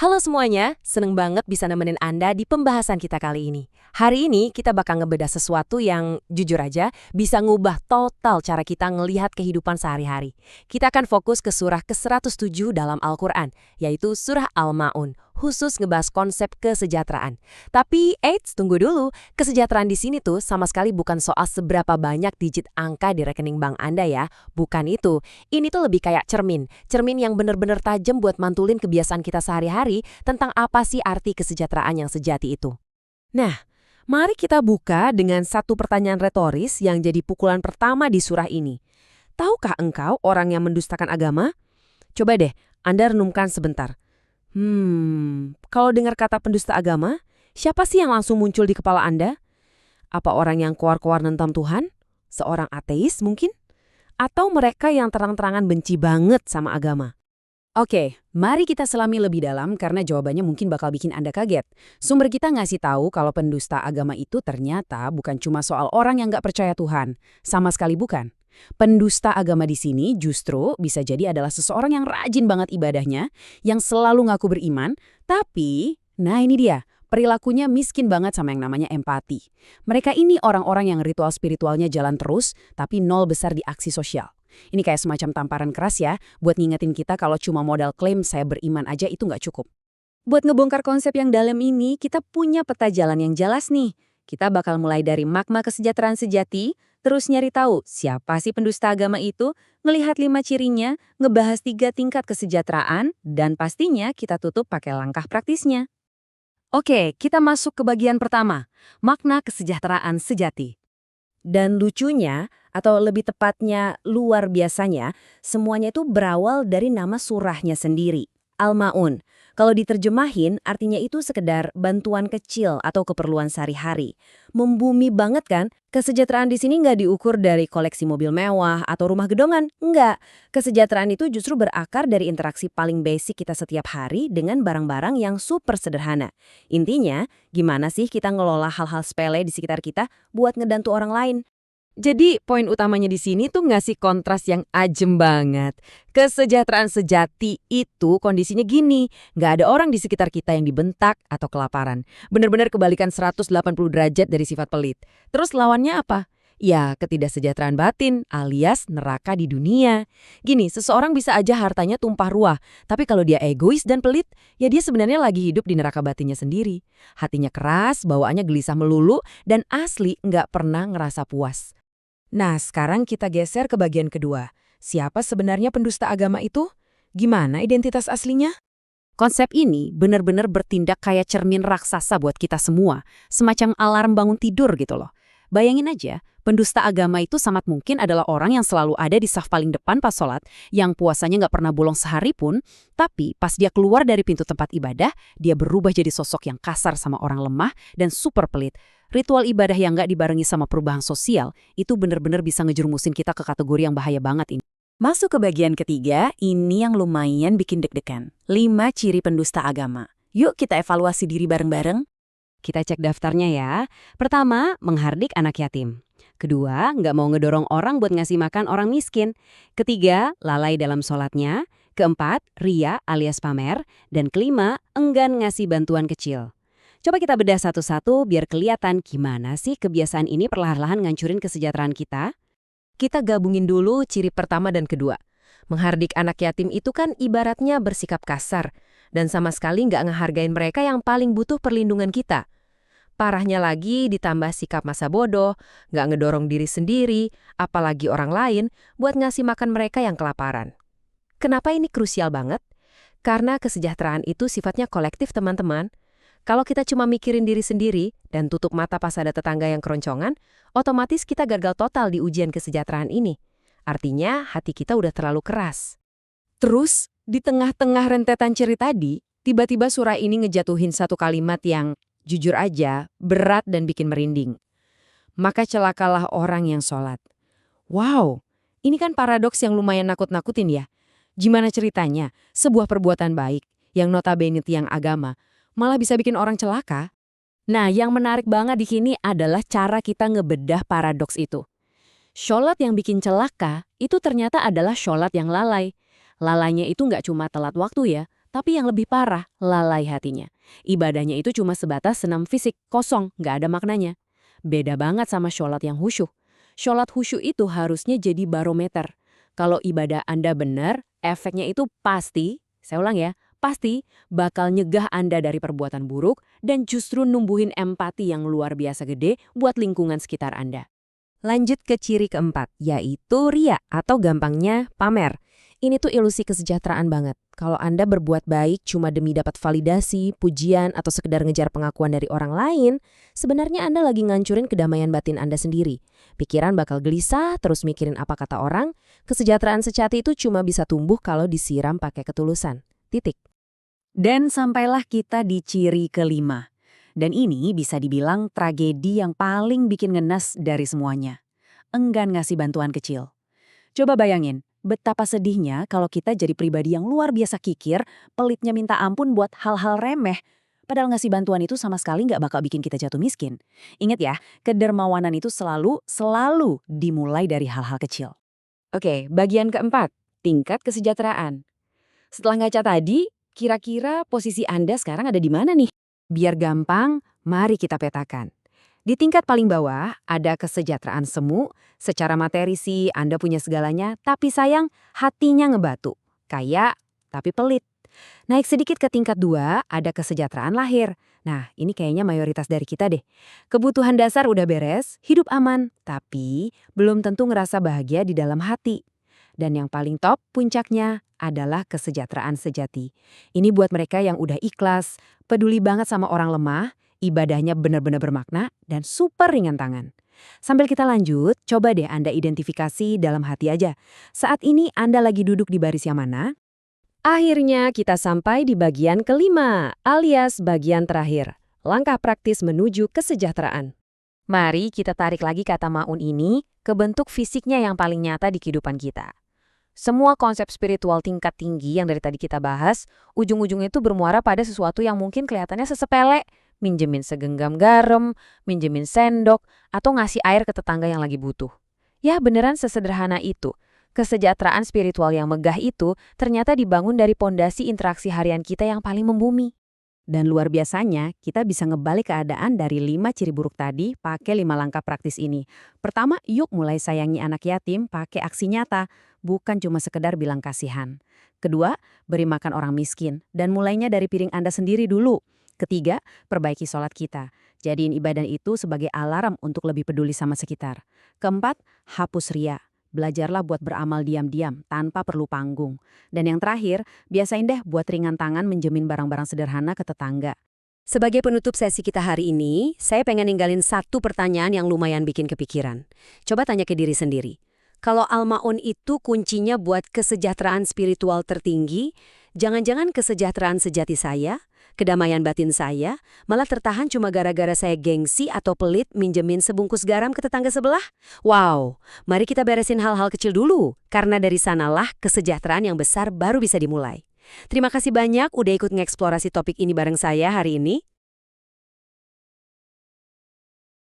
Halo semuanya, seneng banget bisa nemenin Anda di pembahasan kita kali ini. Hari ini kita bakal ngebedah sesuatu yang jujur aja bisa ngubah total cara kita ngelihat kehidupan sehari-hari. Kita akan fokus ke surah ke-107 dalam Al-Quran, yaitu surah Al-Ma'un, khusus ngebahas konsep kesejahteraan. Tapi, tunggu dulu, kesejahteraan di sini tuh sama sekali bukan soal seberapa banyak digit angka di rekening bank Anda ya, bukan itu. Ini tuh lebih kayak cermin yang bener-bener tajam buat mantulin kebiasaan kita sehari-hari tentang apa sih arti kesejahteraan yang sejati itu. Nah, mari kita buka dengan satu pertanyaan retoris yang jadi pukulan pertama di surah ini. Tahukah engkau orang yang mendustakan agama? Coba deh, Anda renungkan sebentar. Kalau dengar kata pendusta agama, siapa sih yang langsung muncul di kepala Anda? Apa orang yang keluar-keluar nentang Tuhan? Seorang ateis mungkin? Atau mereka yang terang-terangan benci banget sama agama? Oke, mari kita selami lebih dalam karena jawabannya mungkin bakal bikin Anda kaget. Sumber kita ngasih tahu kalau pendusta agama itu ternyata bukan cuma soal orang yang nggak percaya Tuhan. Sama sekali bukan. Pendusta agama di sini justru bisa jadi adalah seseorang yang rajin banget ibadahnya, yang selalu ngaku beriman, tapi, nah ini dia, perilakunya miskin banget sama yang namanya empati. Mereka ini orang-orang yang ritual spiritualnya jalan terus, tapi nol besar di aksi sosial. Ini kayak semacam tamparan keras ya, buat ngingetin kita kalau cuma modal klaim saya beriman aja itu nggak cukup. Buat ngebongkar konsep yang dalam ini, kita punya peta jalan yang jelas nih. Kita bakal mulai dari makna kesejahteraan sejati, terus nyari tahu siapa sih pendusta agama itu, ngelihat 5 cirinya, ngebahas 3 tingkat kesejahteraan, dan pastinya kita tutup pakai langkah praktisnya. Oke, kita masuk ke bagian pertama, makna kesejahteraan sejati. Dan lucunya, atau lebih tepatnya luar biasanya, semuanya itu berawal dari nama surahnya sendiri, Al-Ma'un. Kalau diterjemahin, artinya itu sekedar bantuan kecil atau keperluan sehari-hari. Membumi banget kan? Kesejahteraan di sini nggak diukur dari koleksi mobil mewah atau rumah gedongan, nggak. Kesejahteraan itu justru berakar dari interaksi paling basic kita setiap hari dengan barang-barang yang super sederhana. Intinya, gimana sih kita ngelola hal-hal sepele di sekitar kita buat ngebantu orang lain? Jadi poin utamanya di sini tuh ngasih kontras yang ajem banget. Kesejahteraan sejati itu kondisinya gini, nggak ada orang di sekitar kita yang dibentak atau kelaparan. Bener-bener kebalikan 180 derajat dari sifat pelit. Terus lawannya apa? Ya, ketidaksejahteraan batin alias neraka di dunia. Gini, seseorang bisa aja hartanya tumpah ruah, tapi kalau dia egois dan pelit, ya dia sebenarnya lagi hidup di neraka batinnya sendiri. Hatinya keras, bawaannya gelisah melulu, dan asli nggak pernah ngerasa puas. Nah, sekarang kita geser ke bagian kedua. Siapa sebenarnya pendusta agama itu? Gimana identitas aslinya? Konsep ini benar-benar bertindak kayak cermin raksasa buat kita semua, semacam alarm bangun tidur gitu loh. Bayangin aja, pendusta agama itu sangat mungkin adalah orang yang selalu ada di saf paling depan pas sholat, yang puasanya nggak pernah bolong sehari pun, tapi pas dia keluar dari pintu tempat ibadah, dia berubah jadi sosok yang kasar sama orang lemah dan super pelit. Ritual ibadah yang nggak dibarengi sama perubahan sosial, itu benar-benar bisa ngejerumusin kita ke kategori yang bahaya banget ini. Masuk ke bagian ketiga, ini yang lumayan bikin deg-degan. 5 ciri pendusta agama. Yuk kita evaluasi diri bareng-bareng. Kita cek daftarnya ya. Pertama, menghardik anak yatim. Kedua, nggak mau ngedorong orang buat ngasih makan orang miskin. Ketiga, lalai dalam sholatnya. Keempat, ria alias pamer. Dan kelima, enggan ngasih bantuan kecil. Coba kita bedah satu-satu biar kelihatan gimana sih kebiasaan ini perlahan-lahan ngancurin kesejahteraan kita. Kita gabungin dulu ciri pertama dan kedua. Menghardik anak yatim itu kan ibaratnya bersikap kasar dan sama sekali nggak ngehargain mereka yang paling butuh perlindungan kita. Parahnya lagi ditambah sikap masa bodoh, nggak ngedorong diri sendiri, apalagi orang lain, buat ngasih makan mereka yang kelaparan. Kenapa ini krusial banget? Karena kesejahteraan itu sifatnya kolektif teman-teman. Kalau kita cuma mikirin diri sendiri dan tutup mata pas ada tetangga yang keroncongan, otomatis kita gagal total di ujian kesejahteraan ini. Artinya hati kita udah terlalu keras. Terus, di tengah-tengah rentetan ciri tadi, tiba-tiba surah ini ngejatuhin satu kalimat yang, jujur aja, berat dan bikin merinding. Maka celakalah orang yang sholat. Wow, ini kan paradoks yang lumayan nakut-nakutin ya. Gimana ceritanya, sebuah perbuatan baik, yang notabene tiang agama, malah bisa bikin orang celaka? Nah, yang menarik banget di sini adalah cara kita ngebedah paradoks itu. Sholat yang bikin celaka, itu ternyata adalah sholat yang lalai. Lalainya itu nggak cuma telat waktu ya, Tapi yang lebih parah, lalai hatinya. Ibadahnya itu cuma sebatas senam fisik, kosong, nggak ada maknanya. Beda banget sama sholat yang khusyuk. Sholat khusyuk itu harusnya jadi barometer. Kalau ibadah Anda benar, efeknya itu pasti, saya ulang ya, pasti bakal nyegah Anda dari perbuatan buruk dan justru numbuhin empati yang luar biasa gede buat lingkungan sekitar Anda. Lanjut ke ciri keempat, yaitu ria atau gampangnya pamer. Ini tuh ilusi kesejahteraan banget. Kalau Anda berbuat baik cuma demi dapat validasi, pujian, atau sekedar ngejar pengakuan dari orang lain, sebenarnya Anda lagi ngancurin kedamaian batin Anda sendiri. Pikiran bakal gelisah, terus mikirin apa kata orang. Kesejahteraan sejati itu cuma bisa tumbuh kalau disiram pakai ketulusan. Titik. Dan sampailah kita di ciri kelima. Dan ini bisa dibilang tragedi yang paling bikin ngenes dari semuanya. Enggan ngasih bantuan kecil. Coba bayangin, betapa sedihnya kalau kita jadi pribadi yang luar biasa kikir, pelitnya minta ampun buat hal-hal remeh. Padahal ngasih bantuan itu sama sekali nggak bakal bikin kita jatuh miskin. Ingat ya, kedermawanan itu selalu dimulai dari hal-hal kecil. Oke, bagian keempat, tingkat kesejahteraan. Setelah ngaca tadi, kira-kira posisi Anda sekarang ada di mana nih? Biar gampang, mari kita petakan. Di tingkat paling bawah, ada kesejahteraan semu. Secara materi sih Anda punya segalanya, tapi sayang hatinya ngebatu. Kaya, tapi pelit. Naik sedikit ke tingkat 2, ada kesejahteraan lahir. Nah, ini kayaknya mayoritas dari kita deh. Kebutuhan dasar udah beres, hidup aman, tapi belum tentu ngerasa bahagia di dalam hati. Dan yang paling top, puncaknya adalah kesejahteraan sejati. Ini buat mereka yang udah ikhlas, peduli banget sama orang lemah, ibadahnya benar-benar bermakna, dan super ringan tangan. Sambil kita lanjut, coba deh Anda identifikasi dalam hati aja. Saat ini Anda lagi duduk di baris yang mana? Akhirnya kita sampai di bagian kelima, alias bagian terakhir. Langkah praktis menuju kesejahteraan. Mari kita tarik lagi kata Ma'un ini ke bentuk fisiknya yang paling nyata di kehidupan kita. Semua konsep spiritual tingkat tinggi yang dari tadi kita bahas, ujung-ujungnya itu bermuara pada sesuatu yang mungkin kelihatannya sesepele, minjemin segenggam garam, minjemin sendok, atau ngasih air ke tetangga yang lagi butuh. Ya beneran sesederhana itu. Kesejahteraan spiritual yang megah itu ternyata dibangun dari pondasi interaksi harian kita yang paling membumi. Dan luar biasanya, kita bisa ngebalik keadaan dari 5 ciri buruk tadi pakai 5 langkah praktis ini. Pertama, yuk mulai sayangi anak yatim pakai aksi nyata, bukan cuma sekedar bilang kasihan. Kedua, beri makan orang miskin, dan mulainya dari piring Anda sendiri dulu. Ketiga, perbaiki sholat kita. Jadiin ibadah itu sebagai alarm untuk lebih peduli sama sekitar. Keempat, hapus ria. Belajarlah buat beramal diam-diam, tanpa perlu panggung. Dan yang terakhir, biasain deh buat ringan tangan menjamin barang-barang sederhana ke tetangga. Sebagai penutup sesi kita hari ini, saya pengen ninggalin satu pertanyaan yang lumayan bikin kepikiran. Coba tanya ke diri sendiri. Kalau Al-Ma'un itu kuncinya buat kesejahteraan spiritual tertinggi, jangan-jangan kesejahteraan sejati saya, kedamaian batin saya, malah tertahan cuma gara-gara saya gengsi atau pelit minjemin sebungkus garam ke tetangga sebelah? Wow, mari kita beresin hal-hal kecil dulu, karena dari sanalah kesejahteraan yang besar baru bisa dimulai. Terima kasih banyak udah ikut mengeksplorasi topik ini bareng saya hari ini.